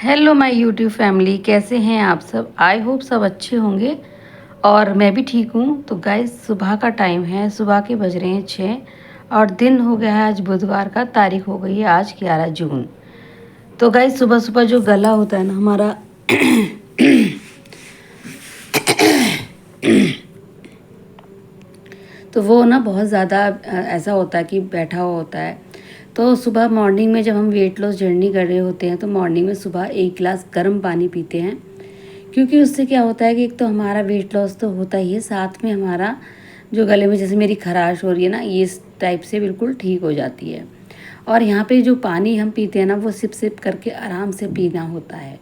Hello my YouTube family, कैसे हैं आप सब। आई होप सब अच्छे होंगे और मैं भी ठीक हूँ। तो गाइस सुबह का टाइम है, सुबह के बज रहे हैं 6 और दिन हो गया है आज बुधवार का, तारीख हो गई है आज 11 जून। तो गाइस सुबह सुबह जो गला होता है ना हमारा तो वो ना बहुत ज़्यादा ऐसा होता है कि बैठा हुआ होता है। तो सुबह मॉर्निंग में जब हम वेट लॉस जर्नी कर रहे होते हैं तो मॉर्निंग में सुबह 1 गिलास गर्म पानी पीते हैं, क्योंकि उससे क्या होता है कि एक तो हमारा वेट लॉस तो होता ही है, साथ में हमारा जो गले में जैसे मेरी खराश हो रही है ना, ये इस टाइप से बिल्कुल ठीक हो जाती है। और यहाँ पे जो पानी हम पीते हैं ना वो सिप सिप करके आराम से पीना होता है।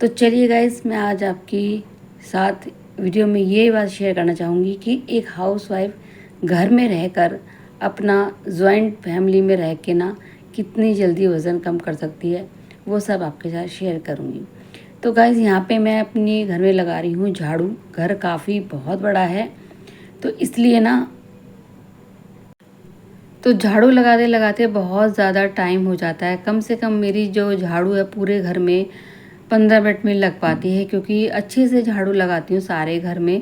तो चलिए गाइस, मैं आज आपकी साथ वीडियो में ये बात शेयर करना चाहूँगी कि एक हाउसवाइफ घर में रहकर अपना जॉइंट फैमिली में रह के ना कितनी जल्दी वज़न कम कर सकती है, वो सब आपके साथ शेयर करूँगी। तो गाइस यहाँ पे मैं अपनी घर में लगा रही हूँ झाड़ू। घर काफ़ी बहुत बड़ा है तो इसलिए ना, तो झाड़ू लगाते लगाते बहुत ज़्यादा टाइम हो जाता है। कम से कम मेरी जो झाड़ू है पूरे घर में 15 मिनट में लग पाती है, क्योंकि अच्छे से झाड़ू लगाती हूँ सारे घर में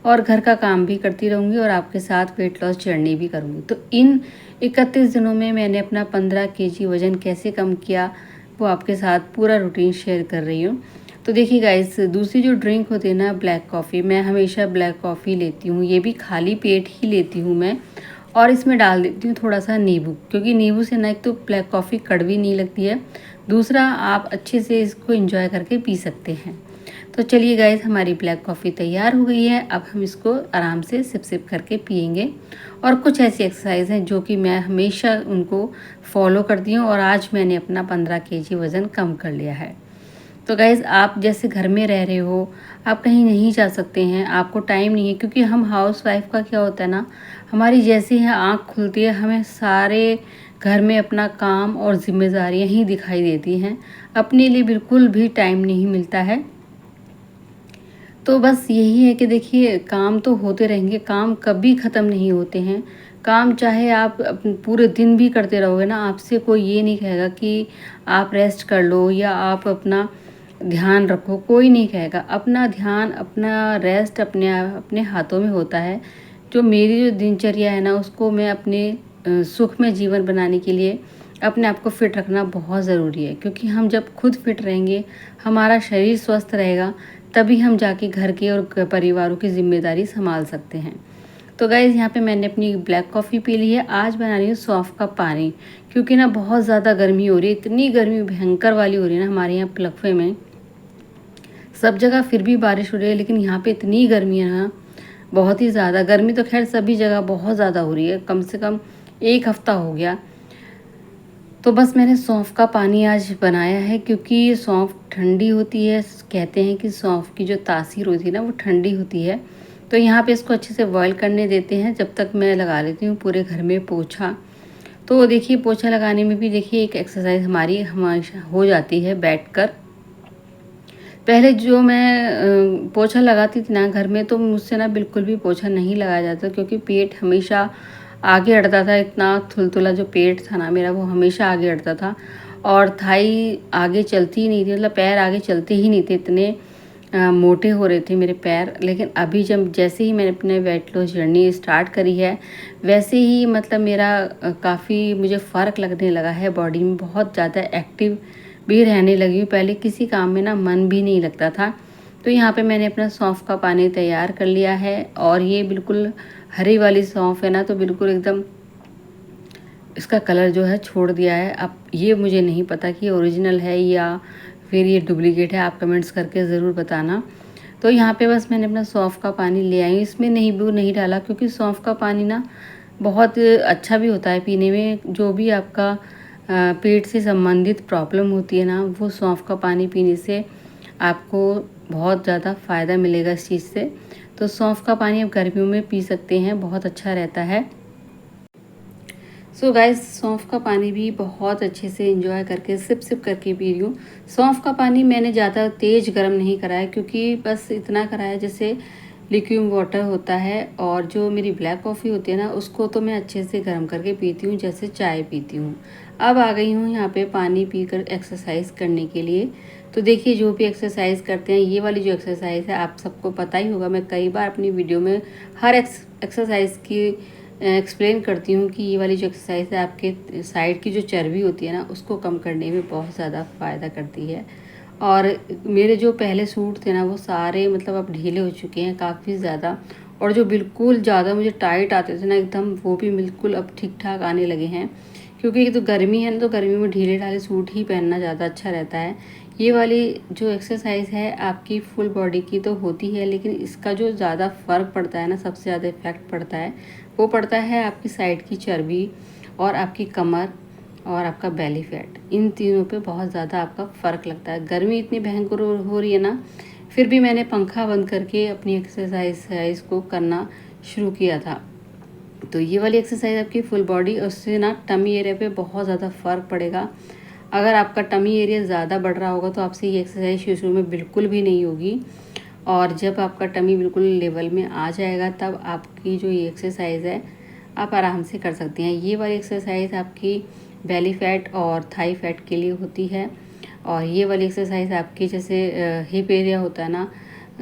और घर का काम भी करती रहूँगी और आपके साथ वेट लॉस जर्नी भी करूँगी। तो इन 31 दिनों में मैंने अपना 15 kg वज़न कैसे कम किया वो आपके साथ पूरा रूटीन शेयर कर रही हूँ। तो देखिए गाइस, दूसरी जो ड्रिंक होती है ना ब्लैक कॉफ़ी, मैं हमेशा ब्लैक कॉफ़ी लेती हूँ, ये भी खाली पेट ही लेती हूँ मैं। और इसमें डाल देती हूँ थोड़ा सा नींबू, क्योंकि नींबू से ना एक तो ब्लैक कॉफ़ी कड़वी नहीं लगती है, दूसरा आप अच्छे से इसको एंजॉय करके पी सकते हैं। तो चलिए गाइस, हमारी ब्लैक कॉफ़ी तैयार हो गई है। अब हम इसको आराम से सिप सिप करके पियेंगे। और कुछ ऐसी एक्सरसाइज हैं जो कि मैं हमेशा उनको फॉलो करती हूँ और आज मैंने अपना 15 kg वज़न कम कर लिया है। तो गाइज़, आप जैसे घर में रह रहे हो, आप कहीं नहीं जा सकते हैं, आपको टाइम नहीं है, क्योंकि हम हाउस वाइफ का क्या होता है ना, हमारी जैसे ही आँख खुलती है हमें सारे घर में अपना काम और जिम्मेदारियां ही दिखाई देती हैं, अपने लिए बिल्कुल भी टाइम नहीं मिलता है। तो बस यही है कि देखिए, काम तो होते रहेंगे, काम कभी ख़त्म नहीं होते हैं। काम चाहे आप पूरे दिन भी करते रहोगे ना, आपसे कोई ये नहीं कहेगा कि आप रेस्ट कर लो या आप अपना ध्यान रखो, कोई नहीं कहेगा। अपना ध्यान, अपना रेस्ट अपने अपने हाथों में होता है। जो मेरी जो दिनचर्या है ना, उसको मैं अपने सुख में जीवन बनाने के लिए अपने आप को फिट रखना बहुत ज़रूरी है, क्योंकि हम जब खुद फिट रहेंगे, हमारा शरीर स्वस्थ रहेगा, तभी हम जाके घर के और परिवारों की जिम्मेदारी संभाल सकते हैं। तो गाइज़, यहाँ पे मैंने अपनी ब्लैक कॉफ़ी पी ली है। आज बना रही हूँ सौंफ का पानी, क्योंकि ना बहुत ज़्यादा गर्मी हो रही है, इतनी गर्मी भयंकर वाली हो रही है ना हमारे यहाँ प्लकवे में। सब जगह फिर भी बारिश हो रही है, लेकिन यहाँ पे इतनी गर्मी है ना, बहुत ही ज़्यादा गर्मी। तो खैर सभी जगह बहुत ज़्यादा हो रही है, कम से कम 1 हफ्ता हो गया। तो बस मैंने सौंफ का पानी आज बनाया है, क्योंकि सौंफ ठंडी होती है। कहते हैं कि सौंफ की जो तासीर होती है ना वो ठंडी होती है। तो यहाँ पे इसको अच्छे से बॉईल करने देते हैं, जब तक मैं लगा लेती हूँ पूरे घर में पोछा। तो देखिए, पोछा लगाने में भी देखिए एक एक्सरसाइज हमारी हमेशा हो जाती है बैठकर। पहले जो मैं पोछा लगाती थी ना घर में, तो मुझसे ना बिल्कुल भी पोछा नहीं लगाया जाता, क्योंकि पेट हमेशा आगे अटता था। इतना थुलथुला जो पेट था ना मेरा, वो हमेशा आगे अटता था और थाई आगे चलती ही नहीं थी, मतलब पैर आगे चलते ही नहीं थे, इतने मोटे हो रहे थे मेरे पैर। लेकिन अभी जब जैसे ही मैंने अपने वेट लॉस जर्नी स्टार्ट करी है, वैसे ही मतलब मेरा काफ़ी मुझे फ़र्क लगने लगा है बॉडी में, बहुत ज़्यादा एक्टिव भी रहने लगी हूँ। पहले किसी काम में ना मन भी नहीं लगता था। तो यहाँ पे मैंने अपना सौंफ का पानी तैयार कर लिया है, और ये बिल्कुल हरी वाली सौंफ है ना, तो बिल्कुल एकदम इसका कलर जो है छोड़ दिया है। अब ये मुझे नहीं पता कि ओरिजिनल है या फिर ये डुप्लीकेट है, आप कमेंट्स करके ज़रूर बताना। तो यहाँ पे बस मैंने अपना सौंफ का पानी ले आई हूँ, इसमें नींबू नहीं डाला, क्योंकि सौंफ का पानी ना बहुत अच्छा भी होता है पीने में। जो भी आपका पेट से संबंधित प्रॉब्लम होती है ना, वो सौंफ का पानी पीने से आपको बहुत ज़्यादा फ़ायदा मिलेगा इस चीज़ से। तो सौंफ का पानी आप गर्मियों में पी सकते हैं, बहुत अच्छा रहता है। सो गाइस, सौंफ का पानी भी बहुत अच्छे से एंजॉय करके सिप सिप करके पी रही हूँ। सौंफ का पानी मैंने ज़्यादा तेज़ गर्म नहीं करा है, क्योंकि बस इतना करा है जैसे लिक्विड वाटर होता है। और जो मेरी ब्लैक कॉफ़ी होती है ना, उसको तो मैं अच्छे से गर्म करके पीती हूँ, जैसे चाय पीती हूँ। अब आ गई हूँ यहाँ पे पानी पीकर एक्सरसाइज करने के लिए। तो देखिए, जो भी एक्सरसाइज करते हैं, ये वाली जो एक्सरसाइज है आप सबको पता ही होगा, मैं कई बार अपनी वीडियो में हर एक्सरसाइज की एक्सप्लेन करती हूँ कि ये वाली जो एक्सरसाइज है आपके साइड की जो चर्बी होती है ना, उसको कम करने में बहुत ज़्यादा फ़ायदा करती है। और मेरे जो पहले सूट थे ना, वो सारे मतलब अब ढीले हो चुके हैं काफ़ी ज़्यादा, और जो बिल्कुल ज़्यादा मुझे टाइट आते थे ना एकदम, वो भी बिल्कुल अब ठीक ठाक आने लगे हैं। क्योंकि एक तो गर्मी है ना, तो गर्मी में ढीले ढाले सूट ही पहनना ज़्यादा अच्छा रहता है। ये वाली जो एक्सरसाइज है आपकी फुल बॉडी की तो होती है, लेकिन इसका जो ज़्यादा फ़र्क पड़ता है ना, सबसे ज़्यादा इफेक्ट पड़ता है, वो पड़ता है आपकी साइड की चर्बी और आपकी कमर और आपका बेली फैट। इन तीनों पे बहुत ज़्यादा आपका फ़र्क लगता है। गर्मी इतनी भयंकर हो रही है ना, फिर भी मैंने पंखा बंद करके अपनी एक्सरसाइज को करना शुरू किया था। तो ये वाली एक्सरसाइज आपकी फुल बॉडी, उससे ना टमी एरिया पे बहुत ज़्यादा फ़र्क पड़ेगा। अगर आपका टमी एरिया ज़्यादा बढ़ रहा होगा तो आपसे ये एक्सरसाइज शुरू में बिल्कुल भी नहीं होगी, और जब आपका टमी बिल्कुल लेवल में आ जाएगा तब आपकी जो ये एक्सरसाइज है आप आराम से कर सकती हैं। ये वाली एक्सरसाइज आपकी बेली फैट और थाई फैट के लिए होती है, और ये वाली एक्सरसाइज आपकी जैसे हिप एरिया होता है ना,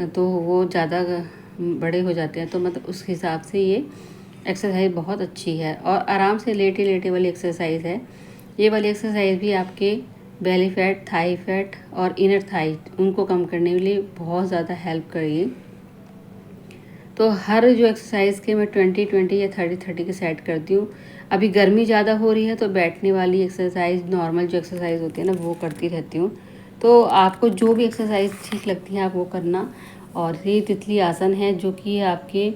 तो वो ज़्यादा बड़े हो जाते हैं, तो मतलब उस हिसाब से ये एक्सरसाइज बहुत अच्छी है। और आराम से लेटे लेटे वाली एक्सरसाइज है। ये वाली एक्सरसाइज भी आपके बेली फैट, थाई फैट और इनर थाई उनको कम करने के लिए बहुत ज़्यादा हेल्प करेगी। तो हर जो एक्सरसाइज के मैं 20-20 या 30-30 के सेट करती हूँ। अभी गर्मी ज़्यादा हो रही है तो बैठने वाली एक्सरसाइज, नॉर्मल जो एक्सरसाइज होती है ना, वो करती रहती हूँ। तो आपको जो भी एक्सरसाइज ठीक लगती है आप वो करना। और ये तितली आसन है जो कि आपके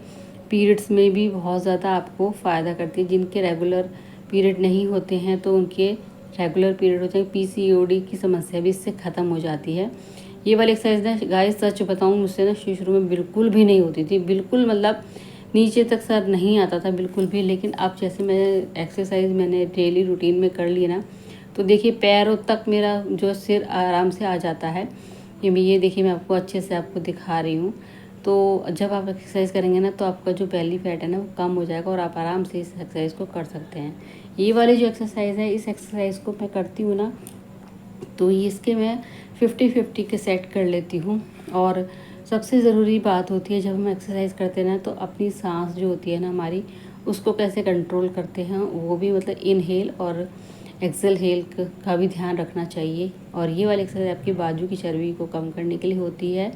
पीरियड्स में भी बहुत ज़्यादा आपको फ़ायदा करती है। जिनके रेगुलर पीरियड नहीं होते हैं तो उनके रेगुलर पीरियड होते हैं, पीसीओडी की समस्या भी इससे ख़त्म हो जाती है। ये वाली एक्सरसाइज ना गाइस, सच बताऊँ, मुझसे ना शुरू में बिल्कुल भी नहीं होती थी, बिल्कुल मतलब नीचे तक सर नहीं आता था बिल्कुल भी। लेकिन अब जैसे मैं एक्सरसाइज मैंने डेली रूटीन में कर ली ना, तो देखिए पैरों तक मेरा जो सिर आराम से आ जाता है। ये देखिए, मैं आपको अच्छे से आपको दिखा रही हूँ। तो जब आप एक्सरसाइज करेंगे ना, तो आपका जो बेली फैट है ना, वो कम हो जाएगा और आप आराम से इस एक्सरसाइज को कर सकते हैं। ये वाली जो एक्सरसाइज है, इस एक्सरसाइज को मैं करती हूँ ना, तो इसके मैं 50-50 के सेट कर लेती हूँ। और सबसे ज़रूरी बात होती है जब हम एक्सरसाइज करते हैं ना, तो अपनी सांस जो होती है ना हमारी, उसको कैसे कंट्रोल करते हैं, वो भी मतलब इनहेल और एक्सेल हेल का भी ध्यान रखना चाहिए। और ये वाली एक्सरसाइज आपकी बाजू की चर्बी को कम करने के लिए होती है,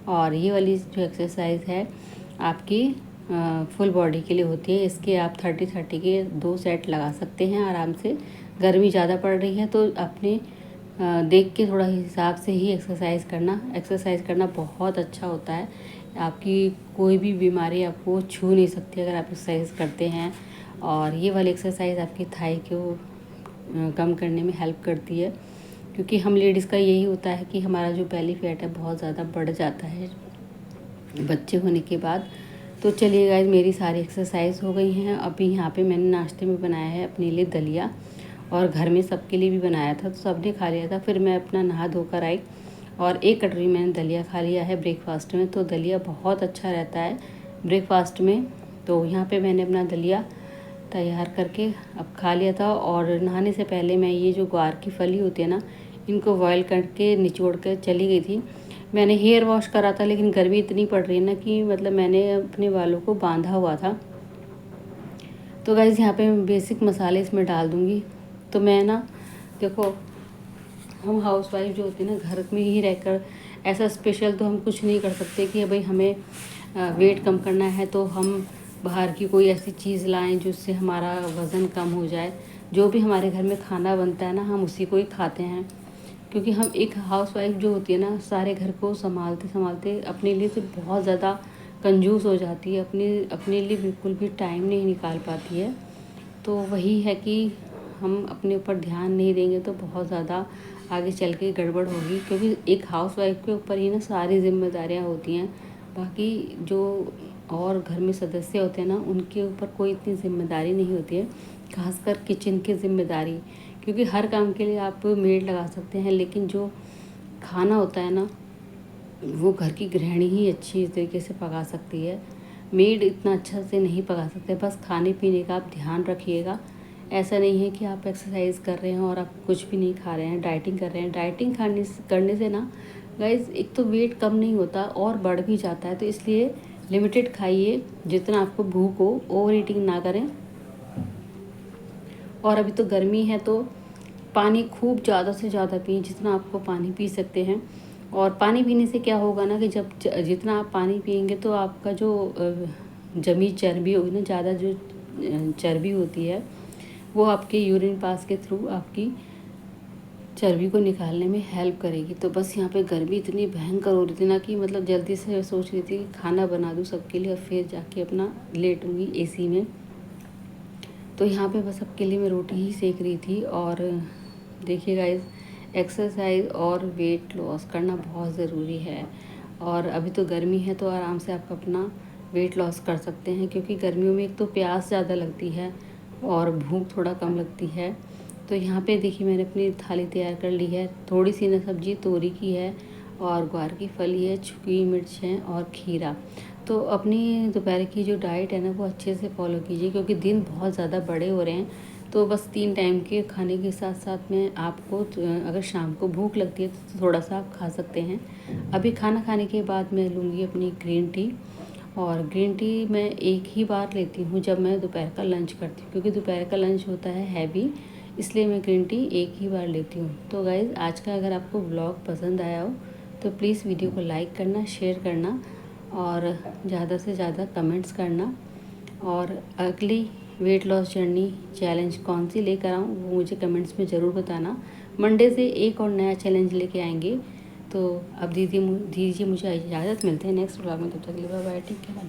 और ये वाली जो एक्सरसाइज है आपकी फुल बॉडी के लिए होती है। इसके आप 30-30 के 2 सेट लगा सकते हैं आराम से। गर्मी ज़्यादा पड़ रही है तो अपने देख के थोड़ा हिसाब से ही एक्सरसाइज करना। एक्सरसाइज करना बहुत अच्छा होता है। आपकी कोई भी बीमारी आपको छू नहीं सकती अगर आप एक्सरसाइज करते हैं। और ये वाली एक्सरसाइज आपकी थाई को कम करने में हेल्प करती है, क्योंकि हम लेडीज़ का यही होता है कि हमारा जो बेली फैट है बहुत ज़्यादा बढ़ जाता है बच्चे होने के बाद। तो चलिए गाइस, मेरी सारी एक्सरसाइज हो गई हैं। अभी यहाँ पे मैंने नाश्ते में बनाया है अपने लिए दलिया, और घर में सबके लिए भी बनाया था, तो सबने खा लिया था। फिर मैं अपना नहा धोकर आई और 1 कटोरी मैंने दलिया खा लिया है ब्रेकफास्ट में। तो दलिया बहुत अच्छा रहता है ब्रेकफास्ट में। तो यहाँ पे मैंने अपना दलिया तैयार करके अब खा लिया था। और नहाने से पहले मैं ये जो ग्वार की फली होती है ना, इनको बॉयल करके निचोड़ कर चली गई थी। मैंने हेयर वॉश करा था, लेकिन गर्मी इतनी पड़ रही है ना कि मतलब मैंने अपने बालों को बांधा हुआ था। तो गाइस, यहाँ पे मैं बेसिक मसाले इसमें डाल दूँगी। तो मैं ना, देखो, हम हाउसवाइफ जो होती है ना, घर में ही रहकर ऐसा स्पेशल तो हम कुछ नहीं कर सकते कि भाई हमें वेट कम करना है तो हम बाहर की कोई ऐसी चीज़ लाएं जिससे हमारा वज़न कम हो जाए। जो भी हमारे घर में खाना बनता है ना, हम उसी को ही खाते हैं। क्योंकि हम एक हाउसवाइफ जो होती है ना, सारे घर को संभालते संभालते अपने लिए तो बहुत ज़्यादा कंजूस हो जाती है, अपने लिए बिल्कुल भी टाइम नहीं निकाल पाती है। तो वही है कि हम अपने ऊपर ध्यान नहीं देंगे तो बहुत ज़्यादा आगे चल के गड़बड़ होगी। क्योंकि एक हाउसवाइफ के ऊपर ही ना सारी जिम्मेदारियां होती हैं। बाकी जो और घर में सदस्य होते हैं ना, उनके ऊपर कोई इतनी जिम्मेदारी नहीं होती है, खासकर किचन की जिम्मेदारी। क्योंकि हर काम के लिए आप मेड लगा सकते हैं, लेकिन जो खाना होता है ना, वो घर की गृहिणी ही अच्छी तरीके से पका सकती है। मेड इतना अच्छा से नहीं पका सकते। बस खाने पीने का आप ध्यान रखिएगा, ऐसा नहीं है कि आप एक्सरसाइज कर रहे हैं और आप कुछ भी नहीं खा रहे हैं, डाइटिंग कर रहे हैं। डाइटिंग करने से ना गाइस एक तो वेट कम नहीं होता और बढ़ भी जाता है। तो इसलिए लिमिटेड खाइए, जितना आपको भूख हो, ओवर ईटिंग ना करें। और अभी तो गर्मी है तो पानी खूब ज़्यादा से ज़्यादा पिए, जितना आपको पानी पी सकते हैं। और पानी पीने से क्या होगा ना कि जब जितना आप पानी पिएंगे तो आपका जो जमी चर्बी होगी ना, ज़्यादा जो चर्बी होती है वो आपके यूरिन पास के थ्रू आपकी चर्बी को निकालने में हेल्प करेगी। तो बस यहाँ पे गर्मी इतनी भयंकर हो रही थी ना कि मतलब जल्दी से सोच रही थी कि खाना बना दूँ सबके लिए और फिर जाके अपना लेटूँगी एसी में। तो यहाँ पे बस सबके लिए मैं रोटी ही सेक रही थी। और देखिए गाइस, एक्सरसाइज और वेट लॉस करना बहुत ज़रूरी है। और अभी तो गर्मी है तो आराम से आप अपना वेट लॉस कर सकते हैं, क्योंकि गर्मियों में एक तो प्यास ज़्यादा लगती है और भूख थोड़ा कम लगती है। तो यहाँ पे देखिए मैंने अपनी थाली तैयार कर ली है। थोड़ी सी ना सब्जी तोरी की है और ग्वार की फली है, छुई मिर्च है और खीरा। तो अपनी दोपहर की जो डाइट है ना वो अच्छे से फॉलो कीजिए, क्योंकि दिन बहुत ज़्यादा बड़े हो रहे हैं। तो बस 3 टाइम के खाने के साथ साथ में आपको अगर शाम को भूख लगती है तो थोड़ा सा आप खा सकते हैं। अभी खाना खाने के बाद मैं लूँगी अपनी ग्रीन टी। और ग्रीन टी मैं एक ही बार लेती हूँ जब मैं दोपहर का लंच करती हूँ, क्योंकि दोपहर का लंच होता है हैवी, इसलिए मैं ग्रीन टी एक ही बार लेती हूँ। तो गाइज़, आज का अगर आपको व्लॉग पसंद आया हो तो प्लीज़ वीडियो को लाइक करना, शेयर करना और ज़्यादा से ज़्यादा कमेंट्स करना। और अगली वेट लॉस जर्नी चैलेंज कौन सी लेकर आऊँ वो मुझे कमेंट्स में ज़रूर बताना। मंडे से एक और नया चैलेंज लेके आएंगे। तो अब दीजिए मुझे इजाज़त, मिलते हैं नेक्स्ट व्लॉग में। तब तक के लिए बाय बाय, टेक केयर।